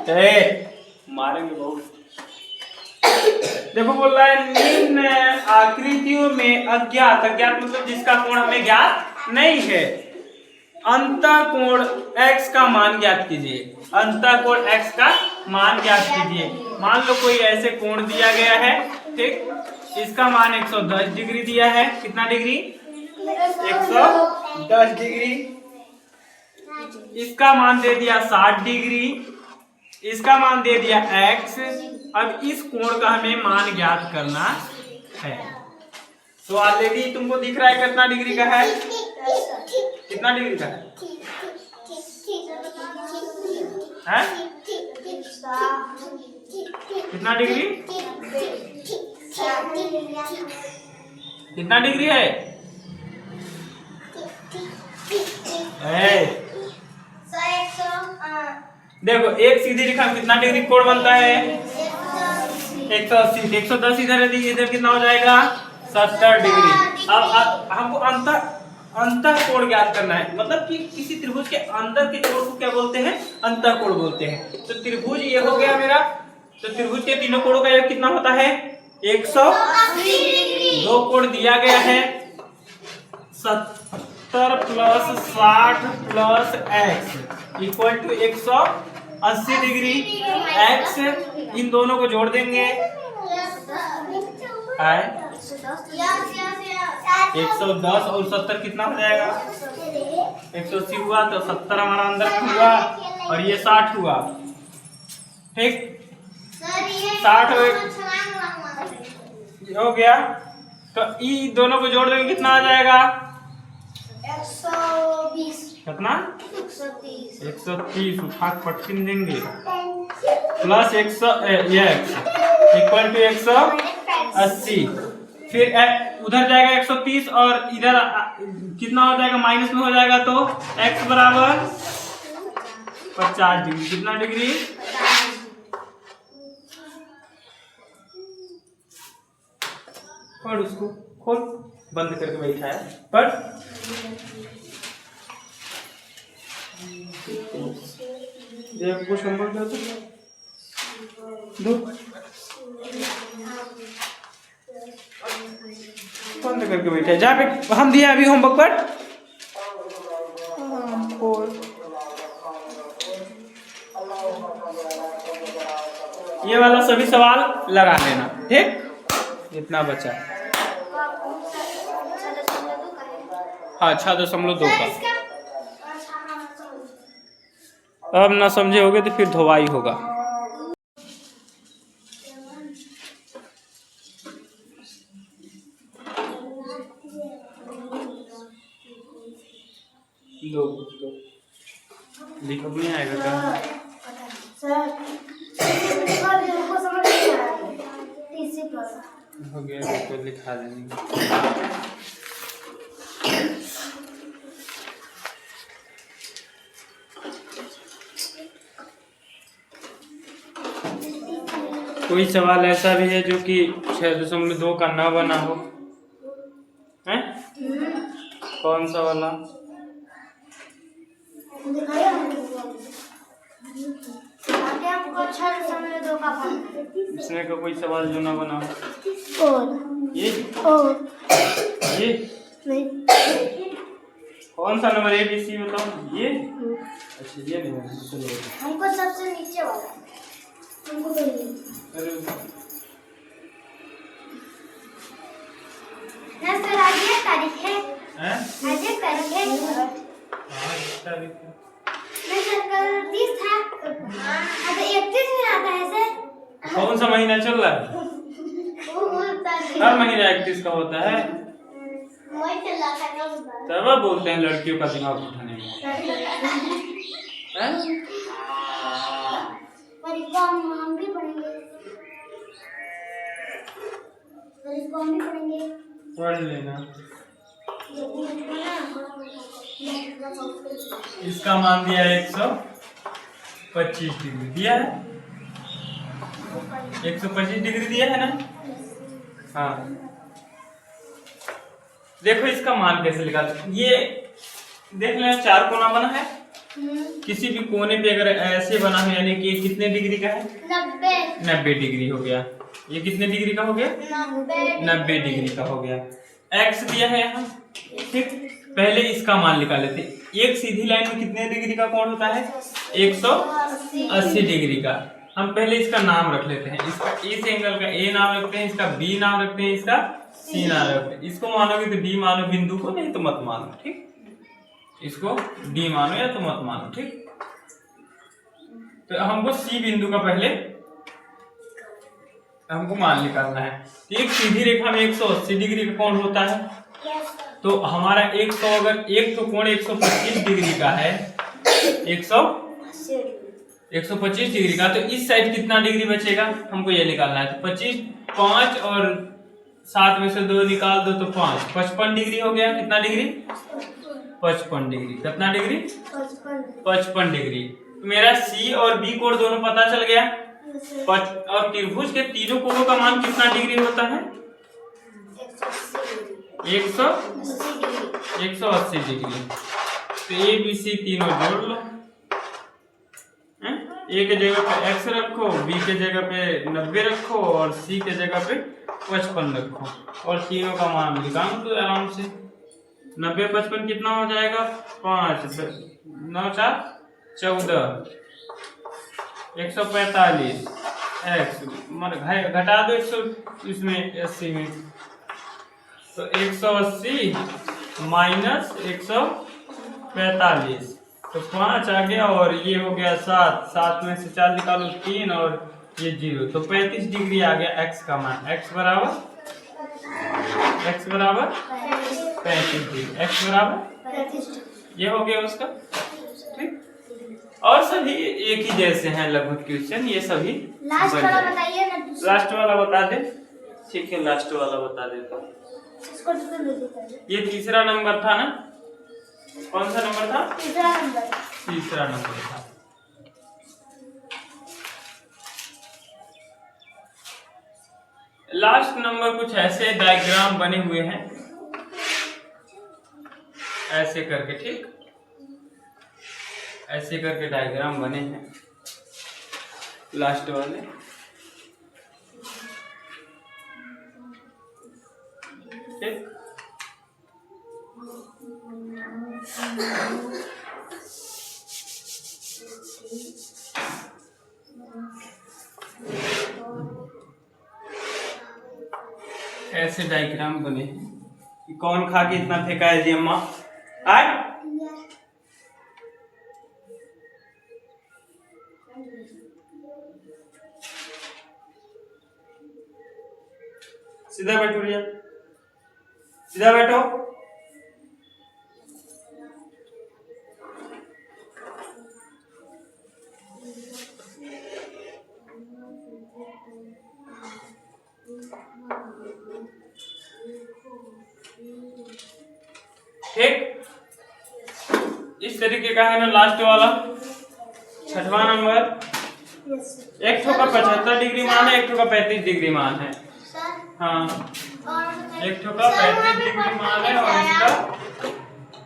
मारेंगे बहुत। देखो बोल रहा है निम्न आकृतियों में अज्ञात, अज्ञात मतलब जिसका कोण हमें ज्ञात नहीं है, अंतःकोण x का मान ज्ञात कीजिए। अंतःकोण x का मान ज्ञात कीजिए। मान लो कोई ऐसे कोण दिया गया है, ठीक, इसका मान 110 डिग्री दिया है। कितना डिग्री? 110 डिग्री। इसका मान दे दिया 60 डिग्री, इसका मान दे दिया x। अब इस कोण का हमें मान ज्ञात करना है। तो ऑलरेडी तुमको दिख रहा है कितना डिग्री का है? कितना डिग्री का है? कितना डिग्री? कितना डिग्री है? देखो एक सीधी रेखा कितना डिग्री कोण बनता है? 180। 110 इधर है, इधर कितना हो जाएगा? 70 डिग्री। अब हमको अंतःकोण ज्ञात करना है, मतलब कि किसी त्रिभुज के अंदर के कोण को क्या बोलते हैं? अंतःकोण बोलते हैं। तो त्रिभुज ये हो गया मेरा। तो त्रिभुज के तीनों कोणों का योग कितना होता है? 180। दो कोण दिया गया है, 70 plus 60 plus x equal to 180 degree. x इन दोनों को जोड़ देंगे, 110 और 70 कितना हो जाएगा? 180 हुआ, तो 70 हमारा अंदर हुआ और ये 60 हुआ, ठीक। 60 हो गया, तो ई दोनों को जोड़ देंगे, कितना आ जाएगा? 120। कितना? 130 उठा पटकिन देंगे, प्लस 100 इक्वल टू 180। फिर उधर जाएगा 130 और इधर कितना हो जाएगा? माइनस में हो जाएगा, तो x बराबर 50 डिग्री। कितना डिग्री? पढ़ उसको, खोल, बंद करके बैठा है, पढ़। कुछ होमवर्क दो, बंद करके बैठा है। जहाँ पे हम दिए अभी होमवर्क पर, ये वाला सभी सवाल लगा लेना, ठीक। जितना बचा, हाँ 6.2 का। अब ना समझे होगे तो फिर धोवाई होगा। लिखो नहीं आएगा क्या? हो गया तो लिखा देंगे। कोई सवाल ऐसा भी है जो कि 6.2 का ना बना हो? हैं? कौन सा वाला? इसमें का कोई सवाल जो ना बना हो? ये नहीं। कौन सा नंबर ABC बताओ? ये अच्छा, ये नहीं हमको सबसे नीचे वाला हमको ना सर, आज ये तारीख है। आज ये तारीख है। तारीख नहीं सर, कल 30 था। अब 31 में आता है सर। कौन सा महीना चल रहा है? हर महीना 31 का होता है। तब बोलते हैं लड़कियों का दिमाग उठाने में। हम भी पढ़ेंगे। पढ़ लेना। इसका मान दिया है 125 डिग्री दिया है। 125 डिग्री दिया है ना? हाँ, देखो इसका मान कैसे निकालते। ये देख लेना, चार कोना बना है, किसी भी कोने पे अगर ऐसे बना है यानी कि कितने डिग्री का है? 90 डिग्री हो गया। ये कितने डिग्री का हो गया? 90 डिग्री का हो गया। एक्स दिया है यहाँ, ठीक। पहले इसका मान निकाल लेते। एक सीधी लाइन में कितने डिग्री का कोण होता है? 180 डिग्री का। हम पहले इसका नाम रख लेते हैं। इसका इस एंगल का ए नाम रखते हैं, इसका बी नाम रखते हैं, इसका सी नाम रखते हैं। इसको मानोगे तो डी मानो बिंदु को, नहीं तो मत मानो, ठीक। इसको डी मानो या तो मत मानो, ठीक। तो हमको सी बिंदु का पहले हमको मान निकालना है। एक सीधी रेखा में 180 डिग्री का कोण होता है, तो हमारा 100 अगर एक तो कोण 125 डिग्री का है, 125 डिग्री का, तो इस साइड कितना डिग्री बचेगा हमको ये निकालना है। तो 25, 5 और 7 में से 2 निकाल दो तो 5, 55 डिग्री हो गया। कितना डिग्री? 55 डिग्री। कितना डिग्री? 55 डिग्री। तो मेरा सी और बी कोण दोनों पता चल गया। और त्रिभुज के तीनों कोणों का मान कितना डिग्री होता है? 180 डिग्री। तो ए बी सी तीनों जोड़ लो। ए के जगह पे x रखो, बी के जगह पे 90 रखो और सी के जगह पे 55 रखो और तीनों का मान निकाल दो आराम से। 90 55 कितना हो जाएगा? 5 9 4 14 145 x घटा दो 100 इसमें 80 में, तो 180 माइनस 145, तो 5 आ गया और ये हो गया 7 में से 4 निकालो 3 और ये 0, तो 35 डिग्री आ गया x का मान। x बराबर 35 डिग्री। x बराबर ये हो गया उसका, ठीक। और सभी एक ही जैसे हैं लगभग क्वेश्चन, ये सभी। लास्ट वाला बताइए ना। लास्ट वाला बता दे, ठीक है। लास्ट वाला बता देता हूँ। ये तीसरा नंबर था ना? कौन सा नंबर था? तीसरा नंबर था। लास्ट नंबर कुछ ऐसे डायग्राम बने हुए हैं, ऐसे करके, ठीक। ऐसे करके डायग्राम बने हैं लास्ट वाले। ठीक। ऐसे डायग्राम बने हैं कि कौन खा के इतना फेंका है जी अम्मा? आए सीधा बैठो रिया, सीधा बैठो। ठीक, इस तरीके का है ना लास्ट वाला छठवां नंबर। एक ठो का 75 डिग्री मान है, एक ठो का 35 डिग्री मान है। हाँ, एक ठो का 35 डिग्री मान है और इसका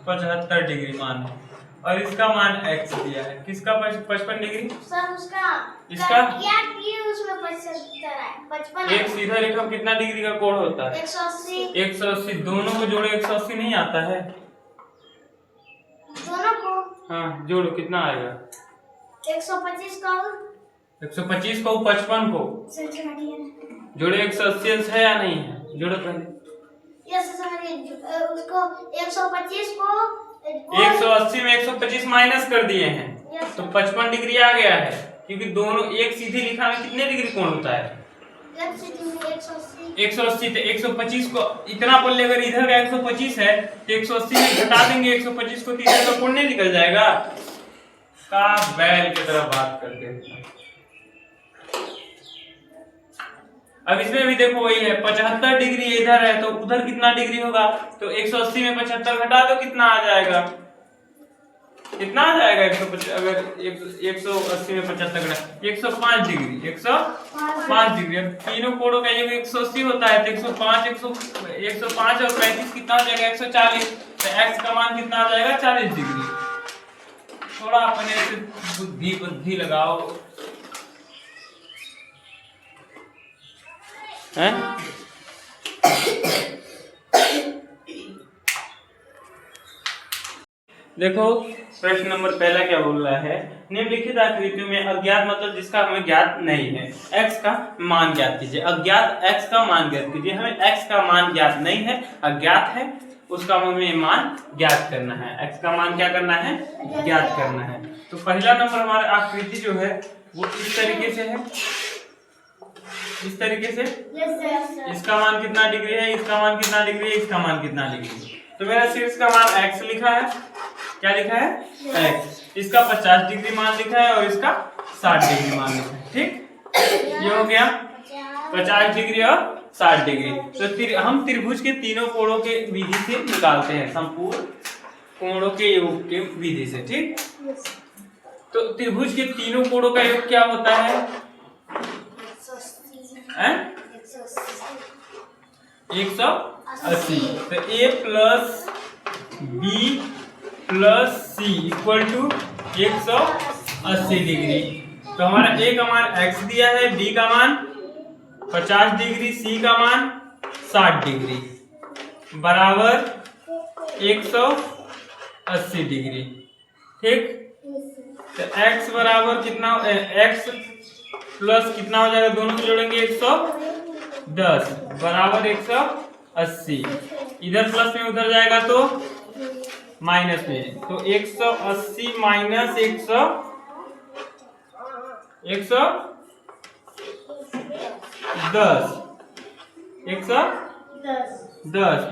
75 डिग्री मान है और इसका मान x दिया है। किसका 55 डिग्री? सर उसका इसका क्या किए उसमें 55 एक सीधा रेखा में कितना डिग्री का कोण होता है? 180। दोनों को जोड़ो 180 नहीं आता है? दोनों को हाँ जोड़ो, कितना आएगा? 125 का 125 को 55 को जोड़े 180 है या नहीं है? जोड़ो पहले। उसको 125 को 180 में 125 माइनस कर दिए हैं तो 55 डिग्री आ गया है, क्योंकि दोनों एक सीधी रेखा में कितने डिग्री कोण होता है? 180। तो 125 को इतना बोल ले, अगर इधर का 125 है तो 180 में घटा देंगे 125 को, इधर का कोण नहीं निकल जाएगा? का बैल की तरह बात करते हैं। अब इसमें भी देखो वही है, 75 डिग्री इधर है तो उधर कितना डिग्री होगा? तो 180 में 75 घटा दो, कितना आ जाएगा? कितना आ जाएगा? 150, अगर 180 में 75 घटा 105 डिग्री। 105 डिग्री। अब तीनों कोणों का 180 होता है तो 105 और 35 कितना हो जाएगा? 140। तो x का मान कितना आ जाएगा? 40 डिग्री। थोड़ा अपने से बुद्धि बुद्धि लगाओ हैं। देखो प्रश्न नंबर पहला क्या बोल रहा है, निम्नलिखित आकृतियों में अज्ञात मतलब जिसका हमें ज्ञात नहीं है x का मान ज्ञात कीजिए। अज्ञात x का मान ज्ञात कीजिए। हमें x का मान ज्ञात नहीं है, अज्ञात है, उसका हमें मान ज्ञात करना है। x का मान क्या करना है, ज्ञात करना है। तो पहला नंबर हमारा आकृति जो है वो इस तरीके से है, इस तरीके से। इसका मान कितना डिग्री है, इसका मान कितना डिग्री है, इसका मान कितना डिग्री है। तो मेरा शीर्ष का मान x लिखा है, क्या लिखा है, x। इसका 50 डिग्री मान लिखा है और इसका 60 डिग्री मान लिखा है। ठीक, ये हो गया 50 डिग्री और 60 डिग्री। तो हम त्रिभुज के तीनों कोणों के विधि से निकालते हैं, संपूर्ण कोणों के योग के विधि से। ठीक, तो त्रिभुज के तीनों कोणों का योग क्या होता है, 180। तो a plus B plus C equal to 180 degree. तो हमारा a का मान x दिया है, b का मान 50 डिग्री, c का मान 60 डिग्री बराबर 180 डिग्री। ठीक, तो x बराबर कितना, x प्लस कितना हो जाएगा, दोनों को जोड़ेंगे 110 बराबर 180। इधर प्लस में उधर जाएगा तो माइनस में, तो 180 माइनस 110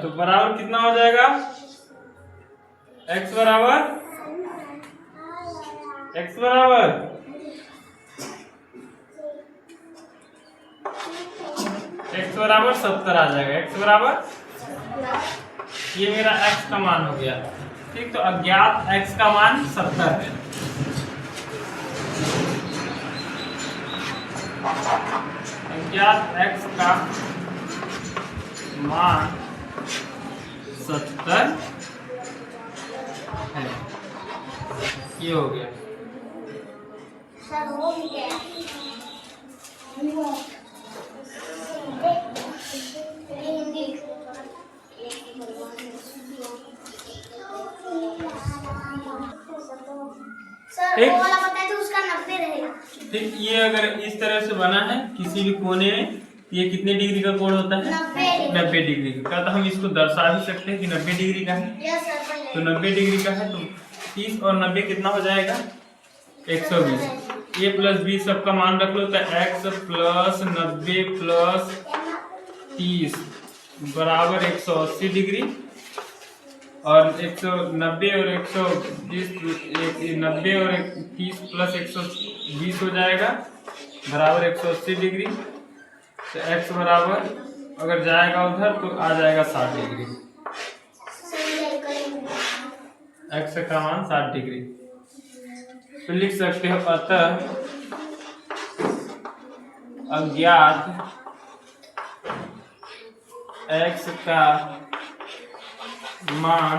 तो बराबर कितना हो जाएगा, x बराबर 70 आ जाएगा। x बराबर, ये मेरा x का मान हो गया। ठीक, तो अज्ञात x का मान 70 है। अज्ञात x का मान 70 है। ये हो गया। वो वाला बताए तो उसका 90 रहेगा। ठीक, ये अगर इस तरह से बना है किसी भी कोने में, ये कितने डिग्री का कोण होता है, 90 डिग्री का। तो हम इसको दर्शा भी सकते हैं कि 90 डिग्री का है। तो 90 डिग्री का है तो 30 और 90 कितना हो जाएगा, 120। a प्लस बी सबका मान रख लो, तो x प्लस 90 प्लस 30 बराबर 180 डिग्री, और 190 और 120, 90 और 30 प्लस 120 हो जाएगा बराबर 180 डिग्री। तो x बराबर अगर जाएगा उधर तो आ जाएगा 60 डिग्री। x का मान 60 डिग्री। तो लिख सकते हो, अतः अज्ञात x का मान,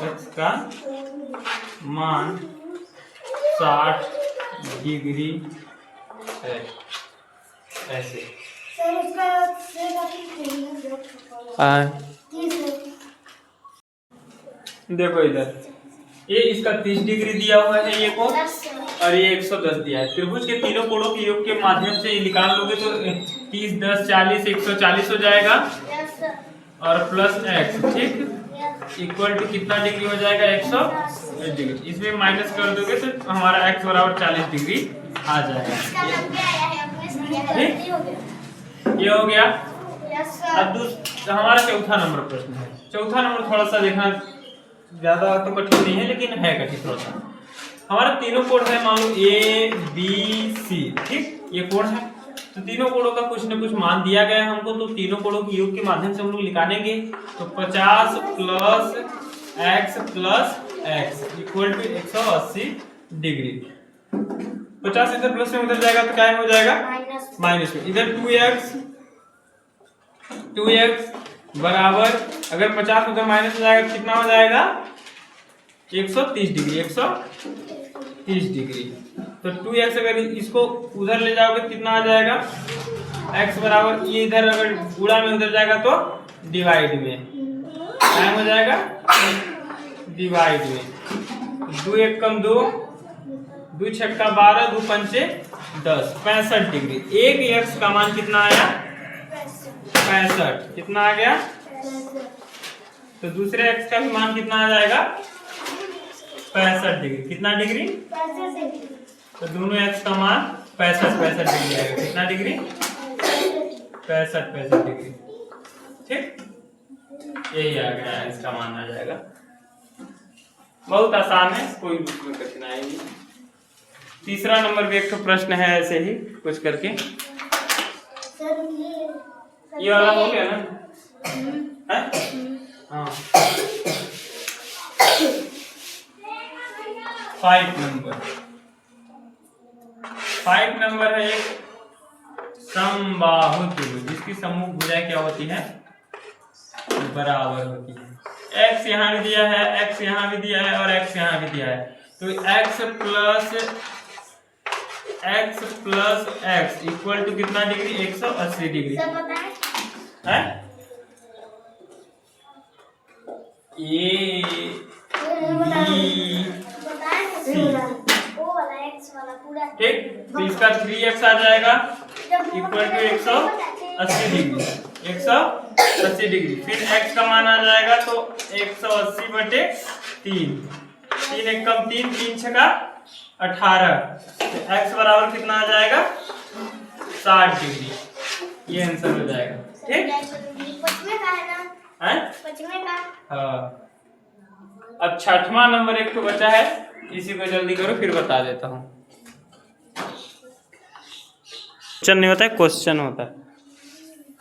x का मान 60 डिग्री है। ऐसे देखो इधर ये इसका 30 डिग्री दिया हुआ है ये कोण, और ये 110 दिया है। त्रिभुज के तीनों कोणों के योग के माध्यम से निकाल लोगे तो 30 10 40 140 हो जाएगा, और प्लस x, ठीक, इक्वल टू कितना डिग्री हो जाएगा, 180 डिग्री। इसमें माइनस कर दोगे तो हमारा x बराबर 40 डिग्री आ जाएगा। ठीक, ये हो गया। अब हमारा चौथा नंबर प्रश्न है। चौथा नंबर थोड़ा सा देखना, ज्यादा तो कठिन नहीं है लेकिन है कठिन थोड़ा सा। हमारा तीनों कोण है, मान लो a b c। ठीक, ये कोण है, तो तीनों कोणों का कुछ न कुछ मान दिया गया है हमको। तो तीनों कोणों के योग के माध्यम से हम लोग निकालेंगे। तो 50 plus x plus x equal to 180 degree. 50 इधर प्लस में उधर जाएगा तो क्या हो जाएगा, माइनस में। इधर 2x बराबर, अगर 50 उधर माइनस हो जाएगा कितना हो जाएगा 130 डिग्री, 130 डिग्री। तो 2x अगर इसको उधर ले जाओगे कितना आ जाएगा, x बराबर ये इधर अगर गुणा में उधर जाएगा तो डिवाइड में, क्या हो जाएगा डिवाइड में। 2 1 कम 2, 2 छक्का 12, 2 पंचे 10, 65 डिग्री। एक x का मान कितना आया 65, कितना आ गया। तो दूसरे x का भी मान कितना आ जाएगा 65 डिग्री, कितना डिग्री, तो दोनों x का मान 65 डिग्री आएगा, कितना डिग्री 65 डिग्री। ठीक, यही आ गया, इसका मान आ जाएगा। बहुत आसान है, कोई उसमें कठिनाई नहीं। तीसरा नंबर भी एक तो प्रश्न है ऐसे ही कुछ करके, ये वाला हो गया ना, है? हाँ 5 नंबर है एक समबाहु त्रिभुज जिसकी सम्मुख भुजाएं क्या होती है, बराबर होती है। x यहाँ भी दिया है, x यहाँ भी दिया है और x यहाँ भी दिया है, तो x plus x equal to कितना डिग्री 180 डिग्री है। ए ठीक, तो इसका 3x आ जाएगा इक्वल टू 180 डिग्री, 180 डिग्री। फिर x का मान आ जाएगा तो 180 बटे 3, 3 एक कम 3, 3 छका 18, तो x बराबर कितना आ जाएगा 60 डिग्री, ये आंसर हो जाएगा। ठीक है, हाँ। अब छठवां नंबर एक तो बचा है, इसी को जल्दी करो फिर बता देता हूँ। क्वेश्चन नहीं होता है, क्वेश्चन होता है।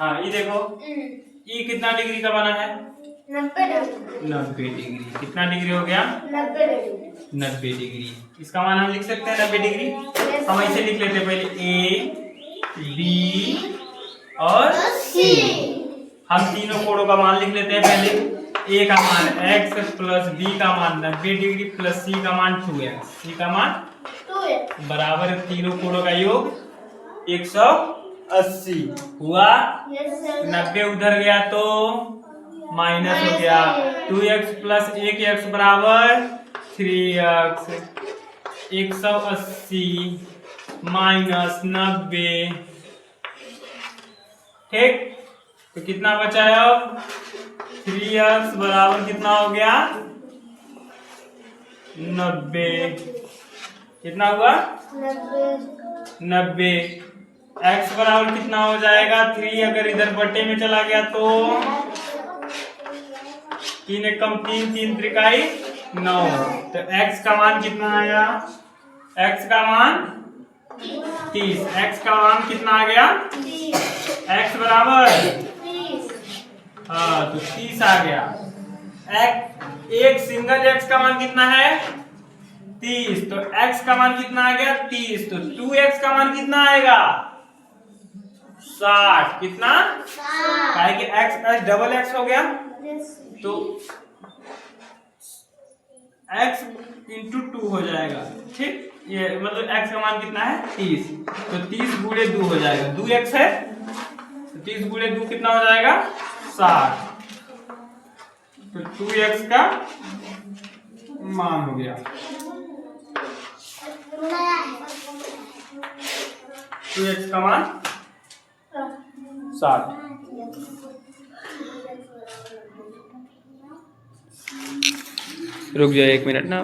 हाँ ये देखो, ये कितना डिग्री का बना है 90 डिग्री, कितना डिग्री हो गया 90 डिग्री। इसका मान हम लिख सकते हैं 90 डिग्री, हम ऐसे लिख लेते हैं पहले A B और C। हम तीनों कोणों का मान लिख लेते हैं पहले। A का मान x प्लस B का मान 90 डिग्री प्लस C का मान 2x, C का मान 2x बराबर तीनों कोणों का योग 180 हुआ। 90 उधर गया तो माइनस हो गया, 2x प्लस 1x बराबर 3x, 180 माइनस 90। ठीक, तो कितना बचा है अब 3x बराबर कितना हो गया 90, कितना हुआ 90। x बराबर कितना हो जाएगा 3, अगर इधर बटे में चला गया तो 3 एक कम 3, 3 त्रिकाई 9, तो x का मान कितना आया, x का मान 30, x का मान कितना आ गया x बराबर हाँ तो 30 आ गया। एक सिंगल x का मान कितना है 30, तो x का मान कितना आ गया 30, तो 2x का मान कितना आएगा 60, कितना काहे कि x डबल x हो गया, तो x इंटू 2 हो जाएगा। ठीक, ये मतलब x का मान कितना है 30, तो 30 गुणे 2 हो जाएगा, 2x है तो 30 गुणे 2 कितना हो जाएगा 60, तो 2x का मान हो गया 2x का मान 60। रुक जाओ 1 मिनट ना।